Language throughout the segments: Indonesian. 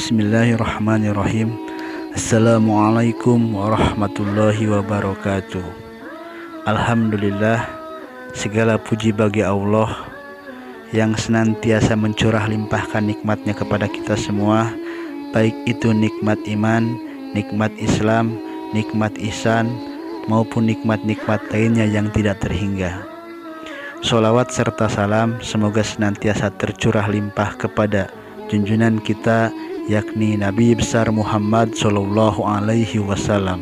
Bismillahirrahmanirrahim. Assalamualaikum warahmatullahi wabarakatuh. Alhamdulillah, segala puji bagi Allah yang senantiasa mencurah limpahkan nikmatnya kepada kita semua, baik itu nikmat iman, nikmat Islam, nikmat ihsan, maupun nikmat-nikmat lainnya yang tidak terhingga. Sholawat serta salam semoga senantiasa tercurah limpah kepada junjungan kita, yakni Nabi besar Muhammad Sallallahu Alaihi Wasallam,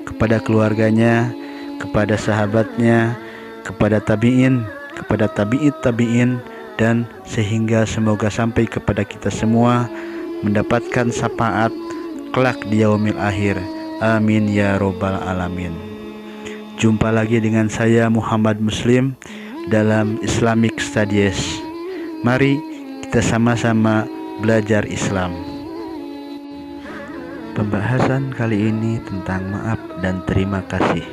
kepada keluarganya, kepada sahabatnya, kepada tabi'in, kepada tabi'it tabi'in, dan sehingga semoga sampai kepada kita semua mendapatkan syafaat kelak di yaumil akhir. Amin ya robbal alamin. Jumpa lagi dengan saya Muhammad Muslim dalam Islamic Studies. Mari kita sama-sama belajar Islam. Pembahasan kali ini tentang maaf dan terima kasih.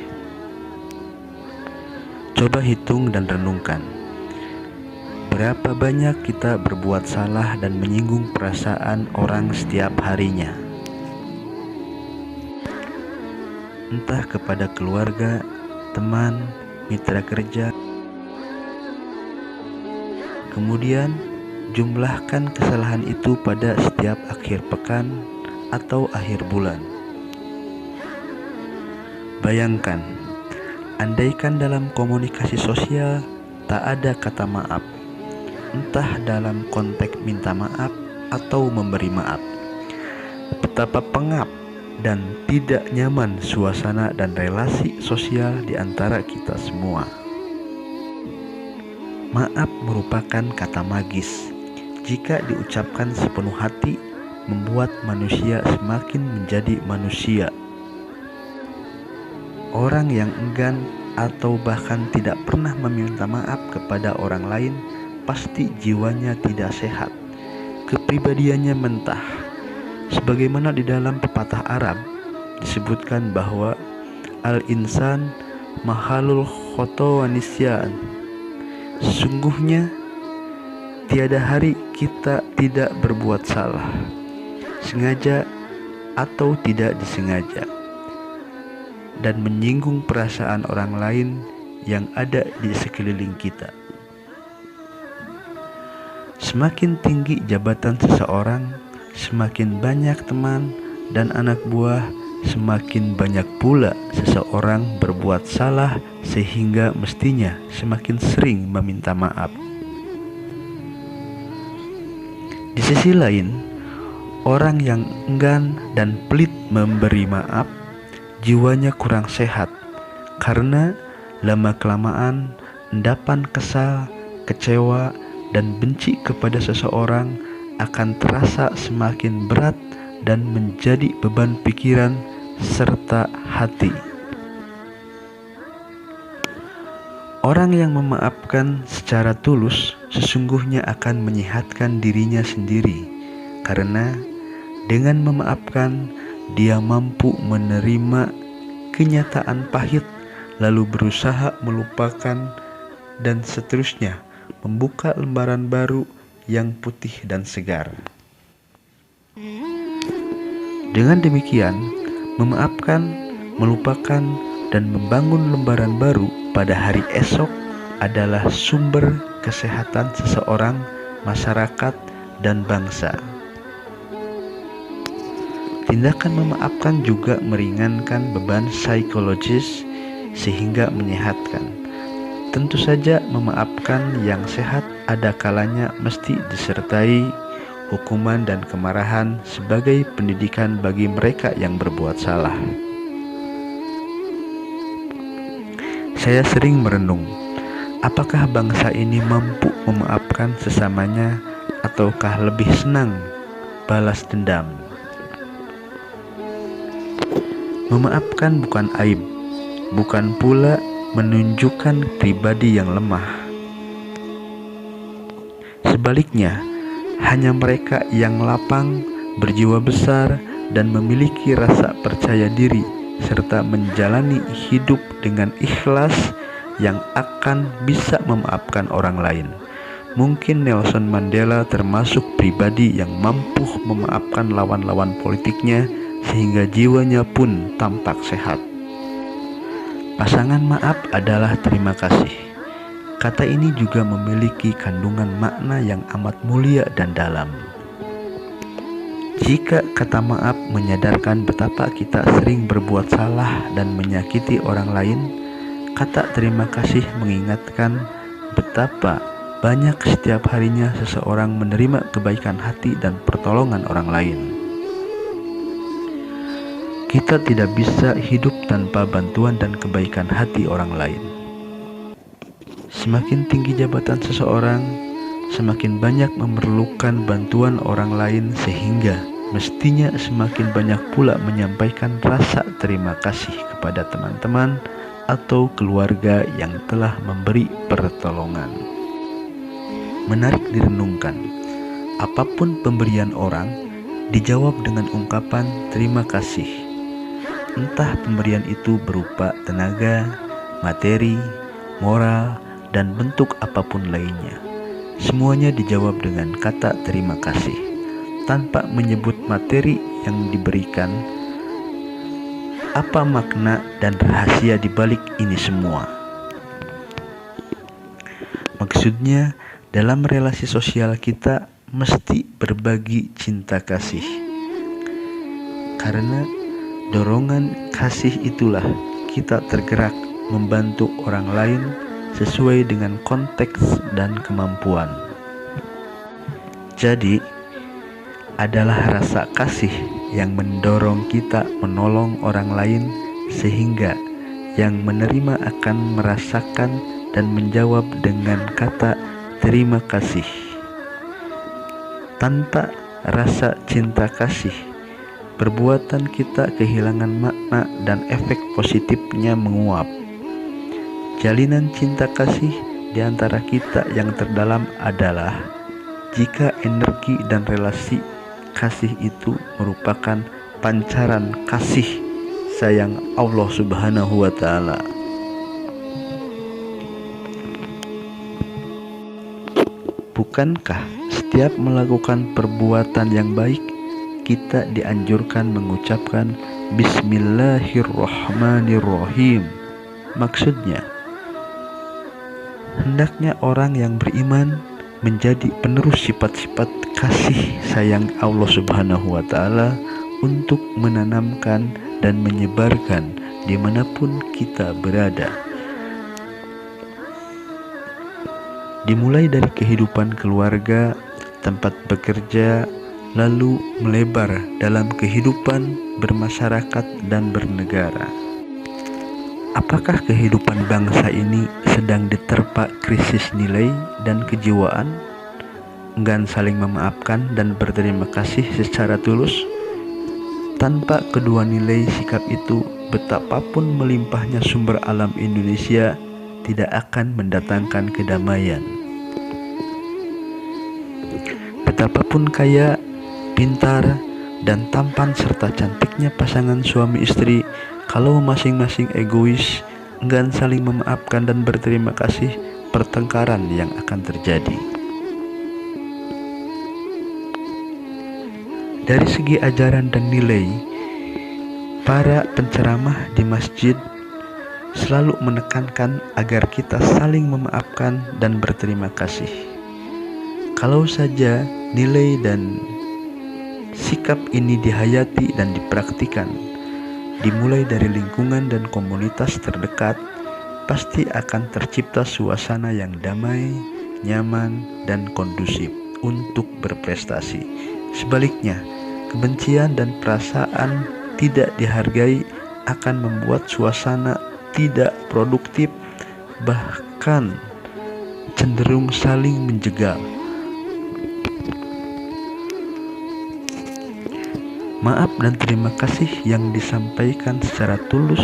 Coba hitung dan renungkan, berapa banyak kita berbuat salah dan menyinggung perasaan orang setiap harinya, entah kepada keluarga, teman, mitra kerja. Kemudian jumlahkan kesalahan itu pada setiap akhir pekan atau akhir bulan. Bayangkan, andaikan dalam komunikasi sosial tak ada kata maaf, entah dalam konteks minta maaf atau memberi maaf, betapa pengap dan tidak nyaman suasana dan relasi sosial di antara kita semua. Maaf merupakan kata magis. Jika diucapkan sepenuh hati, membuat manusia semakin menjadi manusia. Orang yang enggan atau bahkan tidak pernah meminta maaf kepada orang lain, pasti jiwanya tidak sehat, kepribadiannya mentah. Sebagaimana di dalam pepatah Arab disebutkan bahwa al-insan mahalul khoto wa nisyan. Sesungguhnya tiada hari kita tidak berbuat salah, sengaja atau tidak disengaja, dan menyinggung perasaan orang lain yang ada di sekeliling kita. Semakin tinggi jabatan seseorang, semakin banyak teman dan anak buah, semakin banyak pula seseorang berbuat salah, sehingga mestinya semakin sering meminta maaf. Di sisi lain, orang yang enggan dan pelit memberi maaf, jiwanya kurang sehat, karena lama-kelamaan endapan kesal, kecewa, dan benci kepada seseorang akan terasa semakin berat dan menjadi beban pikiran serta hati. Orang yang memaafkan secara tulus sesungguhnya akan menyehatkan dirinya sendiri, karena dengan memaafkan dia mampu menerima kenyataan pahit, lalu berusaha melupakan, dan seterusnya membuka lembaran baru yang putih dan segar. Dengan demikian, memaafkan, melupakan, dan membangun lembaran baru pada hari esok adalah sumber kesehatan seseorang, masyarakat, dan bangsa. Tindakan memaafkan juga meringankan beban psikologis sehingga menyehatkan. Tentu saja memaafkan yang sehat ada kalanya mesti disertai hukuman dan kemarahan sebagai pendidikan bagi mereka yang berbuat salah. Saya sering merenung, apakah bangsa ini mampu memaafkan sesamanya ataukah lebih senang balas dendam? Memaafkan bukan aib, bukan pula menunjukkan pribadi yang lemah. Sebaliknya, hanya mereka yang lapang, berjiwa besar, dan memiliki rasa percaya diri serta menjalani hidup dengan ikhlas yang akan bisa memaafkan orang lain, Mungkin Nelson Mandela termasuk pribadi yang mampu memaafkan lawan-lawan politiknya sehingga jiwanya pun tampak sehat. Pasangan maaf adalah terima kasih. Kata ini juga memiliki kandungan makna yang amat mulia dan dalam. Jika kata maaf menyadarkan betapa kita sering berbuat salah dan menyakiti orang lain, kata terima kasih mengingatkan betapa banyak setiap harinya seseorang menerima kebaikan hati dan pertolongan orang lain. Kita tidak bisa hidup tanpa bantuan dan kebaikan hati orang lain. Semakin tinggi jabatan seseorang, semakin banyak memerlukan bantuan orang lain, sehingga mestinya semakin banyak pula menyampaikan rasa terima kasih kepada teman-teman atau keluarga yang telah memberi pertolongan. Menarik direnungkan, apapun pemberian orang dijawab dengan ungkapan terima kasih. Entah pemberian itu berupa tenaga, materi, moral, dan bentuk apapun lainnya. Semuanya dijawab dengan kata terima kasih, tanpa menyebut materi yang diberikan. Apa makna dan rahasia di balik ini semua? Maksudnya, dalam relasi sosial kita mesti berbagi cinta kasih. Karena dorongan kasih itulah kita tergerak membantu orang lain sesuai dengan konteks dan kemampuan. Jadi, adalah rasa kasih yang mendorong kita menolong orang lain, sehingga yang menerima akan merasakan dan menjawab dengan kata terima kasih. Tanpa rasa cinta kasih, perbuatan kita kehilangan makna dan efek positifnya menguap. Jalinan cinta kasih di antara kita yang terdalam adalah jika energi dan relasi kasih itu merupakan pancaran kasih sayang Allah Subhanahu wa Ta'ala. Bukankah setiap melakukan perbuatan yang baik kita dianjurkan mengucapkan Bismillahirrahmanirrahim? Maksudnya, hendaknya orang yang beriman menjadi penerus sifat-sifat kasih sayang Allah Subhanahu wa Ta'ala untuk menanamkan dan menyebarkan dimanapun kita berada. Dimulai dari kehidupan keluarga, tempat bekerja, lalu melebar dalam kehidupan bermasyarakat dan bernegara. Apakah kehidupan bangsa ini sedang diterpa krisis nilai dan kejiwaan? Enggan saling memaafkan dan berterima kasih secara tulus? Tanpa kedua nilai sikap itu, betapapun melimpahnya sumber alam Indonesia tidak akan mendatangkan kedamaian. Betapapun kaya, pintar, dan tampan serta cantiknya pasangan suami istri, kalau masing-masing egois, enggan saling memaafkan dan berterima kasih, pertengkaran yang akan terjadi. Dari segi ajaran dan nilai, para penceramah di masjid selalu menekankan agar kita saling memaafkan dan berterima kasih. Kalau saja nilai dan sikap ini dihayati dan dipraktikkan, dimulai dari lingkungan dan komunitas terdekat, pasti akan tercipta suasana yang damai, nyaman, dan kondusif untuk berprestasi. Sebaliknya, kebencian dan perasaan tidak dihargai akan membuat suasana tidak produktif, bahkan cenderung saling menjegal. Maaf dan terima kasih yang disampaikan secara tulus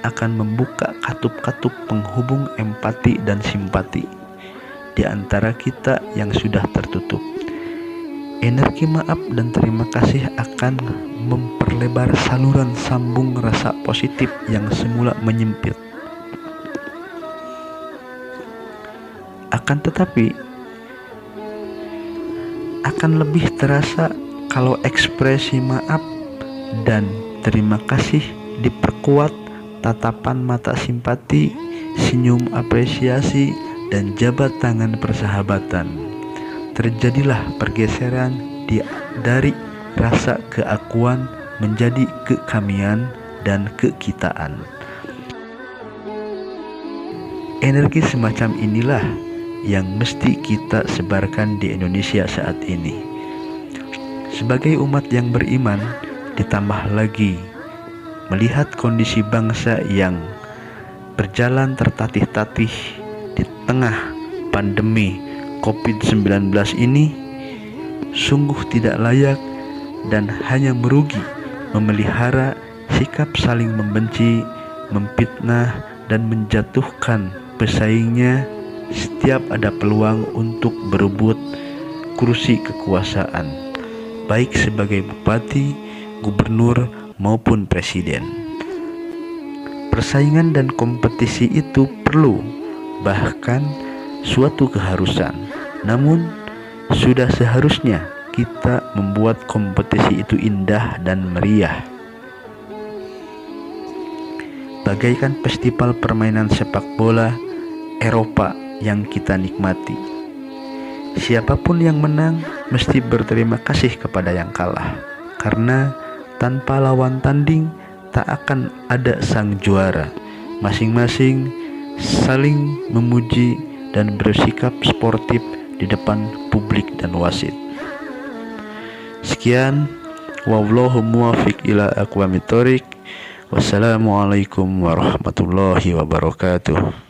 akan membuka katup-katup penghubung empati dan simpati di antara kita yang sudah tertutup. Energi maaf dan terima kasih akan memperlebar saluran sambung rasa positif yang semula menyempit. Akan tetapi, akan lebih terasa kalau ekspresi maaf dan terima kasih diperkuat tatapan mata simpati, senyum apresiasi, dan jabat tangan persahabatan. Terjadilah pergeseran dari rasa keakuan menjadi kekamian dan kekitaan. Energi semacam inilah yang mesti kita sebarkan di Indonesia saat ini. Sebagai umat yang beriman, ditambah lagi melihat kondisi bangsa yang berjalan tertatih-tatih di tengah pandemi COVID-19 ini, sungguh tidak layak dan hanya merugi memelihara sikap saling membenci, memfitnah, dan menjatuhkan pesaingnya setiap ada peluang untuk berebut kursi kekuasaan, baik sebagai bupati, gubernur, maupun presiden. Persaingan dan kompetisi itu perlu, bahkan suatu keharusan. Namun, sudah seharusnya kita membuat kompetisi itu indah dan meriah. Bagaikan festival permainan sepak bola Eropa yang kita nikmati. Siapapun yang menang mesti berterima kasih kepada yang kalah, karena tanpa lawan tanding tak akan ada sang juara. Masing-masing saling memuji dan bersikap sportif di depan publik dan wasit. Sekian, wallahu muwaffiq ila aqwamit thoriq. Wassalamualaikum warahmatullahi wabarakatuh.